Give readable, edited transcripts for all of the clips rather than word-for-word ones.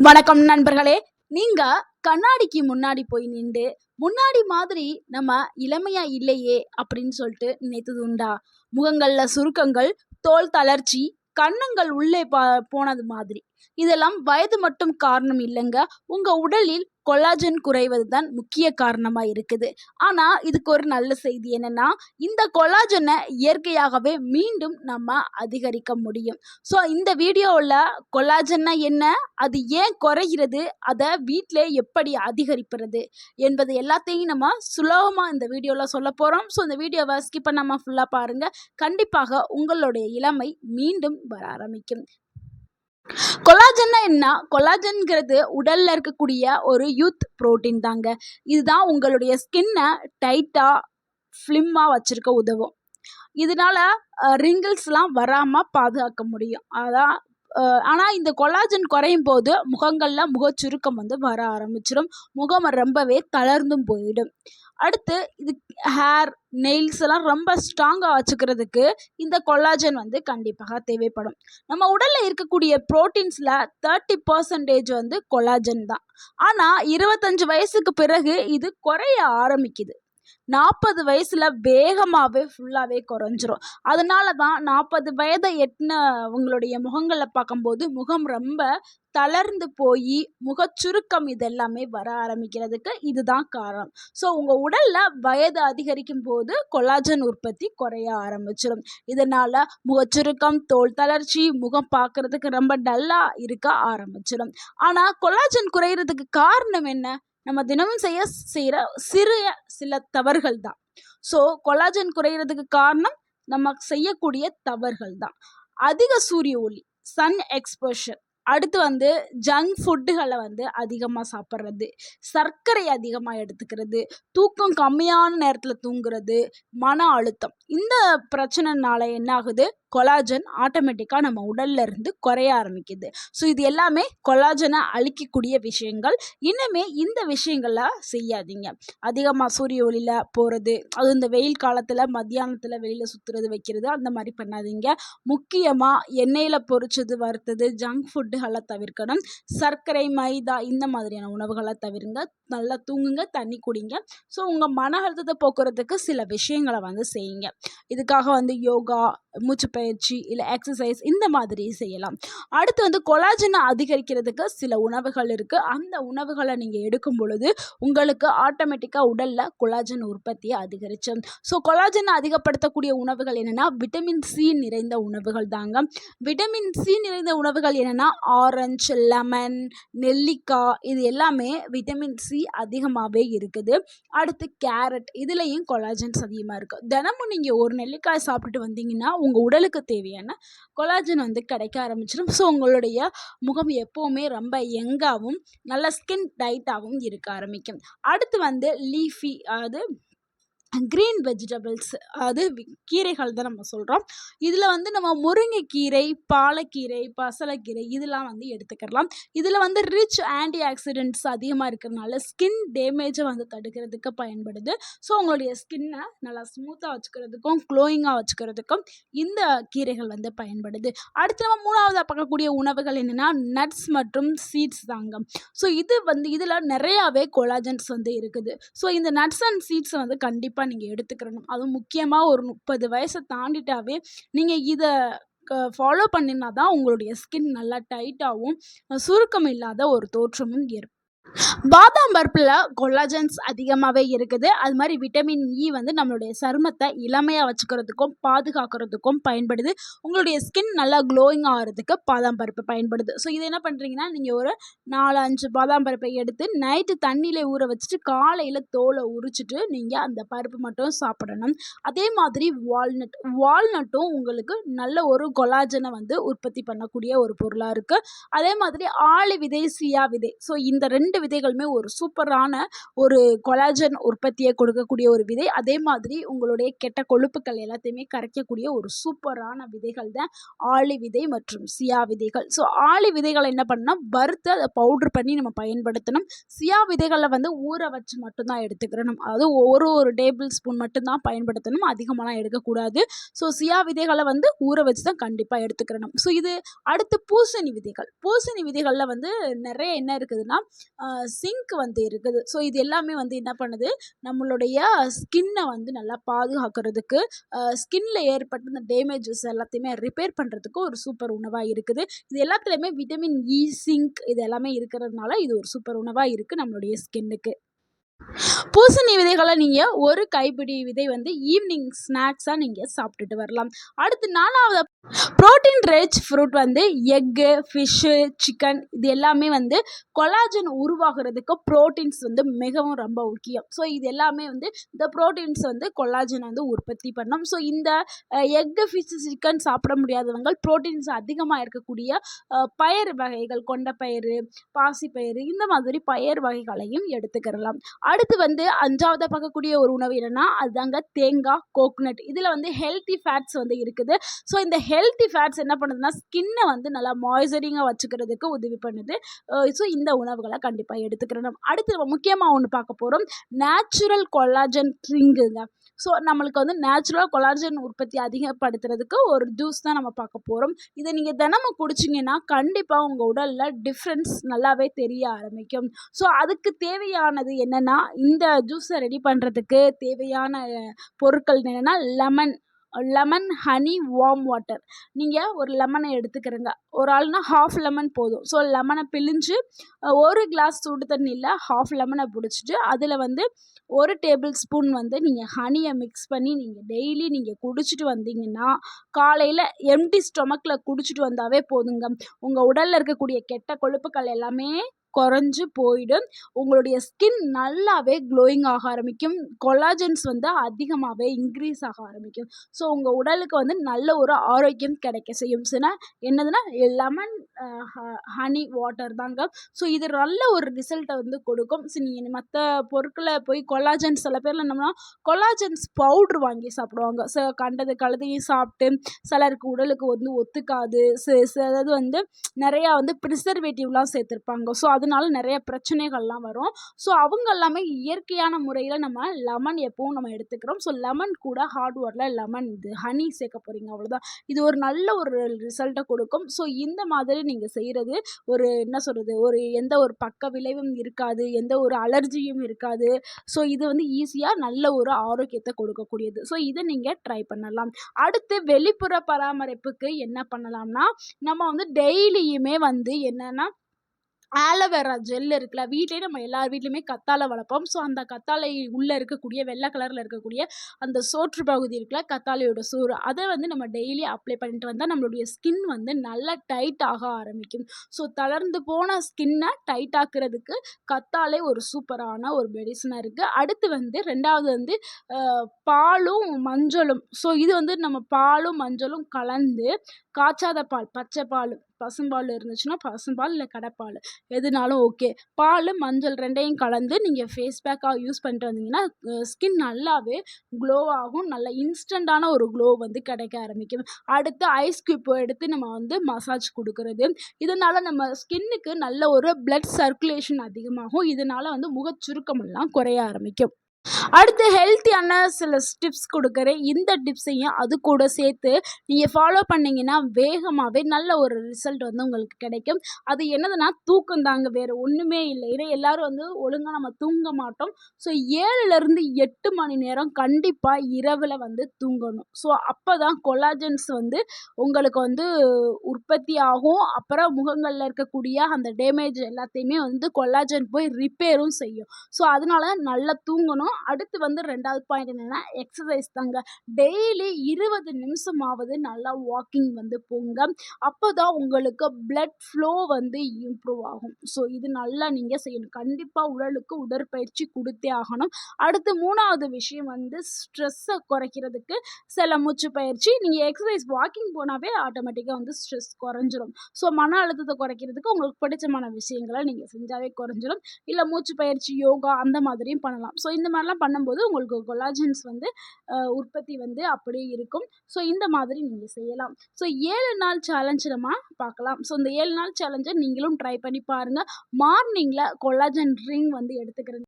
வணக்கம் நண்பர்களே. நீங்க கண்ணாடிக்கு முன்னாடி போய் நின்று முன்னாடி மாதிரி நம்ம இளமையா இல்லையே அப்படின்னு சொல்லிட்டு நினைத்தது உண்டா? முகங்கள்ல சுருக்கங்கள், தோல் தளர்ச்சி, கன்னங்கள் உள்ளே போனது மாதிரி. இதெல்லாம் வயது மட்டும் காரணம் இல்லைங்க. உங்க உடலில் கொலாஜன் குறைவது தான் முக்கிய காரணமா இருக்குது. ஆனா இதுக்கு ஒரு நல்ல செய்தி என்னன்னா, இந்த கொலாஜனை இயற்கையாகவே மீண்டும் நம்ம அதிகரிக்க முடியும். ஸோ இந்த வீடியோவில் கொலாஜன்னா என்ன, அது ஏன் குறைகிறது, அதை வீட்டிலே எப்படி அதிகரிப்பது என்பது எல்லாத்தையும் நம்ம சுலபமாக இந்த வீடியோவில் சொல்ல போகிறோம். ஸோ இந்த வீடியோவை ஸ்கிப் பண்ணாமல் ஃபுல்லாக பாருங்கள். கண்டிப்பாக உங்களுடைய இளமை மீண்டும் வர ஆரம்பிக்கும். கொலாஜன்னா என்ன? கொலாஜன்கிறது உடல்ல இருக்கக்கூடிய ஒரு யூத் புரோட்டீன் தாங்க. இதுதான் உங்களுடைய ஸ்கின்னை டைட்டா ஸ்லிம்மா வச்சிருக்க உதவும். இதனால ரிங்கிள்ஸ்லாம் வராமல் பாதுகாக்க முடியும். அதான் ஆனால் இந்த கொலாஜன் குறையும் போது முகங்களில் முகச்சுருக்கம் வர ஆரம்பிச்சிடும். முகம் ரொம்பவே தளர்ந்தும் போயிடும். அடுத்து இது ஹேர் நெயில்ஸ் எல்லாம் ரொம்ப ஸ்ட்ராங்காக வச்சுக்கிறதுக்கு இந்த கொலாஜன் கண்டிப்பாக தேவைப்படும். நம்ம உடலில் இருக்கக்கூடிய ப்ரோட்டீன்ஸில் 30% கொலாஜன் தான். ஆனால் 25 வயசுக்கு பிறகு இது குறைய ஆரம்பிக்குது. 40 வயசில் வேகமாகவே ஃபுல்லாகவே குறைஞ்சிரும். அதனால தான் 40 வயதை எட்டின உங்களுடைய முகங்களை பார்க்கும்போது முகம் ரொம்ப தளர்ந்து போய் முகச்சுருக்கம் இதெல்லாமே வர ஆரம்பிக்கிறதுக்கு இதுதான் காரணம். ஸோ உங்கள் உடலில் வயது அதிகரிக்கும் போது கொலாஜன் உற்பத்தி குறைய ஆரம்பிச்சிடும். இதனால் முகச்சுருக்கம், தோல் தளர்ச்சி, முகம் பார்க்குறதுக்கு ரொம்ப டல்லாக இருக்க ஆரம்பிச்சிடும். ஆனால் கொலாஜன் குறையிறதுக்கு காரணம் என்ன? நம்ம தினமும் செய்கிற சில தவறுகள் தான். ஸோ கொலாஜன் குறையிறதுக்கு காரணம் நம்ம செய்யக்கூடிய தவறுகள் தான். அதிக சூரிய ஒளி, சன் எக்ஸ்போஷர், அடுத்து ஜங்க் ஃபுட்டுகளை அதிகமாக சாப்பிட்றது, சர்க்கரை அதிகமாக எடுத்துக்கிறது, தூக்கம் கம்மியான நேரத்தில் தூங்குறது, மன அழுத்தம், இந்த பிரச்சனைனால என்ன ஆகுது? கொலாஜன் ஆட்டோமேட்டிக்காக நம்ம உடல்ல இருந்து குறைய ஆரம்பிக்குது. ஸோ இது எல்லாமே கொலாஜனை அழிக்கக்கூடிய விஷயங்கள். இன்னுமே இந்த விஷயங்களை செய்யாதீங்க. அதிகமாக சூரிய ஒளியில் போகிறது, அது இந்த வெயில் காலத்தில் மத்தியானத்தில் வெளியில் சுற்றுறது வைக்கிறது, அந்த மாதிரி பண்ணாதீங்க. முக்கியமாக எண்ணெயில் பொரிச்சது, வறுத்தது, ஜங்க் ஃபுட்டுகளை தவிர்க்கணும். சர்க்கரை, மைதா இந்த மாதிரியான உணவுகளை தவிருங்க. நல்லா தூங்குங்க, தண்ணி குடிங்க. ஸோ உங்கள் மன அழுத்தத்தை போக்குறதுக்கு சில விஷயங்களை செய்யுங்க. இதுக்காக யோகா, மூச்சு பயிற்சி, இல்லை எக்ஸசைஸ் இந்த மாதிரி செய்யலாம். அடுத்து கொலாஜனை அதிகரிக்கிறதுக்கு சில உணவுகள் இருக்குது. அந்த உணவுகளை நீங்கள் எடுக்கும் பொழுது உங்களுக்கு ஆட்டோமேட்டிக்காக உடலில் கொலாஜன் உற்பத்தியை அதிகரிச்சோம். ஸோ கொலாஜனை அதிகப்படுத்தக்கூடிய உணவுகள் என்னென்னா விட்டமின் சி நிறைந்த உணவுகள் தாங்க. விட்டமின் சி நிறைந்த உணவுகள் என்னென்னா ஆரஞ்சு, லெமன், நெல்லிக்காய், இது எல்லாமே விட்டமின் சி அதிகமாகவே இருக்குது. அடுத்து கேரட், இதுலேயும் கொலாஜன்ஸ் அதிகமாக இருக்குது. தினமும் நீங்கள் ஒரு நெல்லிக்காய் சாப்பிட்டுட்டு வந்தீங்கன்னா உங்கள் உடலுக்கு தேவையான கொலாஜன் கிடைக்க ஆரம்பிச்சிடும். ஸோ உங்களுடைய முகம் எப்போவுமே ரொம்ப யங்காகவும் நல்ல ஸ்கின் டைட்டாகவும் இருக்க ஆரம்பிக்கும். அடுத்து லீஃபி, அதாவது க்ரீன் வெஜிடபிள்ஸ், அது கீரைகள் தான் நம்ம சொல்கிறோம். இதில் நம்ம முருங்கைக்கீரை, பாலக்கீரை, பசலைக்கீரை இதெல்லாம் எடுத்துக்கலாம். இதில் ரிச் ஆன்டி ஆக்சிடென்ட்ஸ் அதிகமாக இருக்கிறதுனால ஸ்கின் டேமேஜை தடுக்கிறதுக்கு பயன்படுது. ஸோ உங்களுடைய ஸ்கின்னை நல்லா ஸ்மூத்தாக வச்சுக்கிறதுக்கும் க்ளோயிங்காக வச்சுக்கிறதுக்கும் இந்த கீரைகள் பயன்படுது. அடுத்து நம்ம மூணாவதாக பார்க்கக்கூடிய உணவுகள் என்னென்னா நட்ஸ் மற்றும் சீட்ஸ் தாங்க. ஸோ இது இதில் நிறையாவே கொலாஜன்ஸ் இருக்குது. ஸோ இந்த நட்ஸ் அண்ட் சீட்ஸை கண்டிப்பாக நீங்கள் எடுத்துக்கிறணும். அதுவும் முக்கியமாக ஒரு 30 வயசை தாண்டிட்டாவே நீங்கள் இதை ஃபாலோ பண்ணினா தான் உங்களுடைய ஸ்கின் நல்லா டைட்டாகவும் சுருக்கம் இல்லாத ஒரு தோற்றமும் ஏற்படும். பாதாம் பருப்பில் கொலாஜன்ஸ் அதிகமாகவே இருக்குது. அது மாதிரி விட்டமின் இ நம்மளுடைய சருமத்தை இளமையாக வச்சுக்கிறதுக்கும் பாதுகாக்கிறதுக்கும் பயன்படுது. உங்களுடைய ஸ்கின் நல்லா க்ளோயிங் ஆகிறதுக்கு பாதாம் பருப்பு பயன்படுது. ஸோ இது என்ன பண்ணுறீங்கன்னா, நீங்கள் ஒரு 4-5 பாதாம் பருப்பை எடுத்து நைட்டு தண்ணியில் ஊற வச்சுட்டு காலையில் தோலை உரிச்சிட்டு நீங்கள் அந்த பருப்பு மட்டும் சாப்பிடணும். அதே மாதிரி வால்நட்டும் உங்களுக்கு நல்ல ஒரு கொலாஜனை உற்பத்தி பண்ணக்கூடிய ஒரு பொருளாக இருக்குது. அதே மாதிரி ஆளி விதை, சியா விதை, ஸோ இந்த 2 விதைகளுமே ஒரு சூப்பரான ஒரு கொலாஜன் உற்பத்தியை கொடுக்கக்கூடிய ஒரு விதை. அதே மாதிரி உங்களுடைய கெட்ட கொழுப்புக்கள் எல்லாத்தையுமே கரைக்கக்கூடிய ஒரு சூப்பரான விதைகள் தான் ஆளி விதை மற்றும் சியா விதைகள். ஸோ ஆளி விதைகளை என்ன பண்ணால் வறுத்து அதை பவுட்ரு பண்ணி நம்ம பயன்படுத்தணும். சியா விதைகளை வந்து ஊற வச்சு மட்டும்தான் எடுத்துக்கிறணும். அதாவது ஒரு டேபிள் ஸ்பூன் மட்டும்தான் பயன்படுத்தணும், அதிகமாகலாம் எடுக்கக்கூடாது. ஸோ சியா விதைகளை வந்து ஊற வச்சு தான் கண்டிப்பாக எடுத்துக்கிறணும். ஸோ இது அடுத்து பூசணி விதைகள். பூசணி விதைகளில் வந்து நிறைய என்ன இருக்குதுன்னா சிங்க் வந்து இருக்குது. ஸோ இது எல்லாமே வந்து என்ன பண்ணுது, நம்மளுடைய ஸ்கின்னை வந்து நல்லா பாதுகாக்கிறதுக்கு, ஸ்கின்ல ஏற்பட்ட இந்த டேமேஜஸ் எல்லாத்தையுமே ரிப்பேர் பண்ணுறதுக்கு ஒரு சூப்பர் உணவாக இருக்குது. இது எல்லாத்துலேயுமே விட்டமின் இ, சிங்க் இது எல்லாமே இருக்கிறதுனால இது ஒரு சூப்பர் உணவாக இருக்குது நம்மளுடைய ஸ்கின்னுக்கு. பூசணி விதைகளை நீங்கள் ஒரு கைப்பிடி விதை வந்து ஈவினிங் ஸ்நாக்ஸாக நீங்கள் சாப்பிட்டுட்டு வரலாம். அடுத்து 4வது ப்ரோட்டீன் ரிச் ஃப்ரூட் வந்து எக்கு, ஃபிஷ்ஷு, சிக்கன் இது எல்லாமே வந்து கொலாஜன் உருவாகிறதுக்கு ப்ரோட்டீன்ஸ் வந்து மிகவும் ரொம்ப முக்கியம். ஸோ இது எல்லாமே வந்து இந்த ப்ரோட்டீன்ஸ் வந்து கொலாஜனை வந்து உற்பத்தி பண்ணும். ஸோ இந்த எக்கு, ஃபிஷ்ஷு, சிக்கன் சாப்பிட முடியாதவங்க ப்ரோட்டீன்ஸ் அதிகமாக இருக்கக்கூடிய பயறு வகைகள், கொண்டைப்பயிறு, பாசிப்பயிறு இந்த மாதிரி பயறு வகைகளையும் எடுத்துக்கிறலாம். அடுத்து வந்து 5வது பார்க்கக்கூடிய ஒரு உணவு என்னன்னா அதுதாங்க தேங்காய், கோகனட். இதில் வந்து ஹெல்த்தி ஃபேட்ஸ் வந்து இருக்குது. ஸோ இந்த ஹெல்த்தி ஃபேட்ஸ் என்ன பண்ணுதுன்னா ஸ்கின்னை வந்து நல்லா மாய்ஸ்சரிங்காக வச்சுக்கிறதுக்கு உதவி பண்ணுது. ஸோ இந்த உணவுகளை கண்டிப்பாக எடுத்துக்கிறணும். அடுத்து நம்ம முக்கியமாக ஒன்று பார்க்க போகிறோம், நேச்சுரல் கொலாஜன் ட்ரிங்குங்க. ஸோ நம்மளுக்கு வந்து நேச்சுரல் கொலாஜன் உற்பத்தி அதிகப்படுத்துறதுக்கு ஒரு ஜூஸ் தான் நம்ம பார்க்க போகிறோம். இதை நீங்கள் தினமும் குடிச்சிங்கன்னா கண்டிப்பாக உங்கள் உடலில் டிஃப்ரென்ஸ் நல்லாவே தெரிய ஆரம்பிக்கும். ஸோ அதுக்கு தேவையானது என்னென்னா, இந்த ஜூஸை ரெடி பண்ணுறதுக்கு தேவையான பொருட்கள் என்னென்னா லெமன், ஹனி, வார்ம் வாட்டர். நீங்கள் ஒரு லெமனை எடுத்துக்கிறங்க. ஒரு ஆள்னா ஹாஃப் லெமன் போதும். ஸோ லெமனை பிழிஞ்சு ஒரு கிளாஸ் சுடு தண்ணியில் ஹாஃப் லெமனை பிடிச்சிட்டு அதில் வந்து 1 டேபிள் ஸ்பூன் வந்து நீங்கள் ஹனியை மிக்ஸ் பண்ணி நீங்கள் டெய்லி நீங்கள் குடிச்சிட்டு வந்தீங்கன்னா, காலையில் எம்டி ஸ்டொமக்கில் குடிச்சிட்டு வந்தாவே போதுங்க. உங்கள் உடலில் இருக்கக்கூடிய கெட்ட கொழுப்புக்கள் எல்லாமே குறைஞ்சு போயிடும். உங்களுடைய ஸ்கின் நல்லாவே க்ளோயிங் ஆக ஆரம்பிக்கும். கொலாஜன்ஸ் வந்து அதிகமாகவே இன்க்ரீஸ் ஆக ஆரம்பிக்கும். ஸோ உங்கள் உடலுக்கு வந்து நல்ல ஒரு ஆரோக்கியம் கிடைக்க செய்யும். சொன்னா என்னதுன்னா லெமன், ஹனி வாட்டர் தாங்க. ஸோ இது நல்ல ஒரு ரிசல்ட்டை வந்து கொடுக்கும். ஸோ நீங்கள் மற்ற பொருட்களை போய் கொலாஜன்ஸ் சில பேர்ல என்னன்னா கொலாஜன்ஸ் பவுட்ரு வாங்கி சாப்பிடுவாங்க. ஸோ கண்டது கழுதையும் சாப்பிட்டு சிலருக்கு உடலுக்கு வந்து ஒத்துக்காது. அதாவது வந்து நிறையா வந்து ப்ரிசர்வேட்டிவ்லாம் சேர்த்துருப்பாங்க. ஸோ அதனால நிறைய பிரச்சனைகள்லாம் வரும். ஸோ அவங்க எல்லாமே இயற்கையான முறையில் நம்ம லெமன் எப்பவும் நம்ம எடுத்துக்கிறோம். ஸோ லெமன் கூட ஹாட் வாட்டரில் லெமன் இது ஹனி சேர்க்க போகிறீங்க, அவ்வளோதான். இது ஒரு நல்ல ஒரு ரிசல்ட்டை கொடுக்கும். ஸோ இந்த மாதிரி நீங்கள் செய்கிறது ஒரு என்ன சொல்கிறது, ஒரு எந்த ஒரு பக்க விளைவும் இருக்காது, எந்த ஒரு அலர்ஜியும் இருக்காது. ஸோ இது வந்து ஈஸியாக நல்ல ஒரு ஆரோக்கியத்தை கொடுக்கக்கூடியது. ஸோ இதை நீங்கள் ட்ரை பண்ணலாம். அடுத்து வெளிப்புற பராமரிப்புக்கு என்ன பண்ணலாம்னா, நம்ம வந்து டெய்லியுமே வந்து என்னென்னா ஆலோவேரா ஜெல் இருக்குல்ல, வீட்டிலே நம்ம எல்லார் வீட்லேயுமே கத்தாழை வளர்ப்போம். ஸோ அந்த கத்தாழை உள்ளே இருக்கக்கூடிய வெள்ளை கலரில் இருக்கக்கூடிய அந்த சோற்று பகுதி இருக்குல்ல, கத்தாழையோட சோறு, அதை வந்து நம்ம டெய்லி அப்ளை பண்ணிட்டு வந்தால் நம்மளுடைய ஸ்கின் வந்து நல்லா டைட் ஆக ஆரம்பிக்கும். ஸோ தளர்ந்து போன ஸ்கின்னை டைட் ஆக்குறதுக்கு கத்தாழை ஒரு சூப்பரான ஒரு மெடிசனாக இருக்குது. அடுத்து வந்து 2வது வந்து பாலும் மஞ்சளும். ஸோ இது வந்து நம்ம பாலும் மஞ்சளும் கலந்து காய்ச்சாத பால், பச்சை பால், பசும்பால் இருந்துச்சுன்னா பசும்பால், இல்லை கடைப்பால் எதுனாலும் ஓகே. பால், மஞ்சள் 2யும் கலந்து நீங்கள் ஃபேஸ் பேக்காக யூஸ் பண்ணிட்டு வந்தீங்கன்னா ஸ்கின் நல்லாவே க்ளோ ஆகும். நல்ல இன்ஸ்டண்ட்டான ஒரு க்ளோ வந்து கிடைக்க ஆரம்பிக்கும். அடுத்து ஐஸ் க்யூப் எடுத்து நம்ம வந்து மசாஜ் கொடுக்குறது. இதனால் நம்ம ஸ்கின்னுக்கு நல்ல ஒரு பிளட் சர்க்குலேஷன் அதிகமாகும். இதனால் வந்து முகச்சுருக்கமெல்லாம் குறைய ஆரம்பிக்கும். அடுத்து ஹெல்த்தியான சில டிப்ஸ் கொடுக்குறேன். இந்த டிப்ஸையும் அது கூட சேர்த்து நீங்கள் ஃபாலோ பண்ணிங்கன்னா வேகமாகவே நல்ல ஒரு ரிசல்ட் வந்து உங்களுக்கு கிடைக்கும். அது என்னதுன்னா தூக்கம் தாங்க, வேறு ஒன்றுமே இல்லை. ஏன்னா எல்லோரும் வந்து ஒழுங்காக நம்ம தூங்க மாட்டோம். ஸோ 7லேருந்து 8 மணி நேரம் கண்டிப்பாக இரவில் வந்து தூங்கணும். ஸோ அப்போ தான் கொலாஜன்ஸ் வந்து உங்களுக்கு வந்து உற்பத்தி ஆகும். அப்புறம் முகங்களில் இருக்கக்கூடிய அந்த டேமேஜ் எல்லாத்தையுமே வந்து கொலாஜன் போய் ரிப்பேரும் செய்யும். ஸோ அதனால நல்லா தூங்கணும். அடுத்து வந்து 2வது பாயிண்ட் என்னன்னா, எக்ஸர்சைஸ் தாங்க. டெய்லி 20 நிமிஷமாவது நல்லா வாக்கிங் வந்து போங்க. அப்பதான் உங்களுக்கு பிளட் ஃப்ளோ வந்து இம்ப்ரூவ் ஆகும். ஸோ இது நல்லா நீங்க செய்யணும். கண்டிப்பா உடலுக்கு உடற்பயிற்சி குடுத்தே ஆகணும். அடுத்து 3வது விஷயம் வந்து ஸ்ட்ரெஸ்ஸ குறைக்கிறதுக்கு சில மூச்சு பயிற்சி. நீங்க எக்ஸர்சைஸ் வாக்கிங் போனாவே ஆட்டோமேட்டிக்கா வந்து ஸ்ட்ரெஸ் குறைஞ்சிரும். ஸோ மன அழுத்தத்த குறைக்கிறதுக்கு உங்களுக்கு பிடிச்சமான விஷயங்கள நீங்க செஞ்சாவே குறைஞ்சிரும். இல்ல மூச்சு பயிற்சி, யோகா அந்த மாதிரியும் பண்ணலாம். ஸோ இந்த மாதிரிலாம் பண்ணும்போது உங்களுக்கு கொலாஜன்ஸ் வந்து உற்பத்தி வந்து அப்படியே இருக்கும். ஸோ இந்த மாதிரி நீங்க செய்யலாம். ஸோ 7 நாள் சேலஞ்ச் நம்ம பார்க்கலாம். ஸோ இந்த 7 நாள் சேலஞ்ச நீங்களும் ட்ரை பண்ணி பாருங்க. மார்னிங்ல கொலாஜன் ட்ரிங்க் வந்து எடுத்துக்கிறங்க.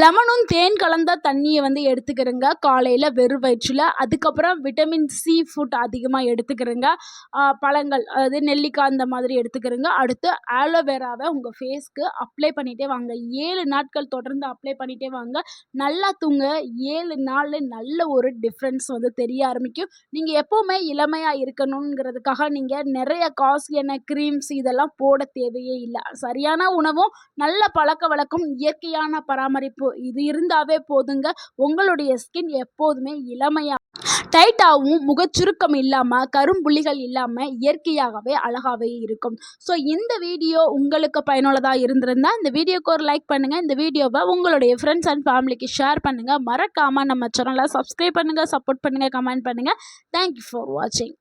லெமனும் தேன் கலந்த தண்ணியை வந்து எடுத்துக்கிறங்க காலையில் வெறும் வயிற்றில். அதுக்கப்புறம் விட்டமின் சி ஃபுட் அதிகமாக எடுத்துக்கிறங்க. பழங்கள் அதாவது நெல்லிக்காய் அந்த மாதிரி எடுத்துக்கிறங்க. அடுத்து ஆலோவேராவை உங்கள் ஃபேஸ்க்கு அப்ளை பண்ணிகிட்டே வாங்க. 7 நாட்கள் தொடர்ந்து அப்ளை பண்ணிகிட்டே வாங்க. நல்லா தூங்க. 7 நாள் நல்ல ஒரு டிஃப்ரென்ஸ் வந்து தெரிய ஆரம்பிக்கும். நீங்கள் எப்போவுமே இளமையாக இருக்கணுங்கிறதுக்காக நீங்கள் நிறைய காஸ்ட்லியான க்ரீம்ஸ் இதெல்லாம் போட தேவையே இல்லை. சரியான உணவும் நல்ல பழக்க வழக்கம் இயற்கையான பராமரிப்பு இது இருந்தாவே போதுங்க. உங்களுடைய ஸ்கின் எப்போதுமே இளமையா டைட்டாகவும் முகச்சுருக்கம் இல்லாமல் கரும்புள்ளிகள் இல்லாமல் இயற்கையாகவே அழகாகவே இருக்கும். ஸோ இந்த வீடியோ உங்களுக்கு பயனுள்ளதாக இருந்திருந்தா இந்த வீடியோக்கு ஒரு லைக் பண்ணுங்கள். இந்த வீடியோவை உங்களுடைய ஃப்ரெண்ட்ஸ் அண்ட் ஃபேமிலிக்கு ஷேர் பண்ணுங்கள். மறக்காமல் நம்ம சேனலை சப்ஸ்கிரைப் பண்ணுங்கள், சப்போர்ட் பண்ணுங்கள், கமெண்ட் பண்ணுங்கள். தேங்க்யூ ஃபார் வாட்சிங்.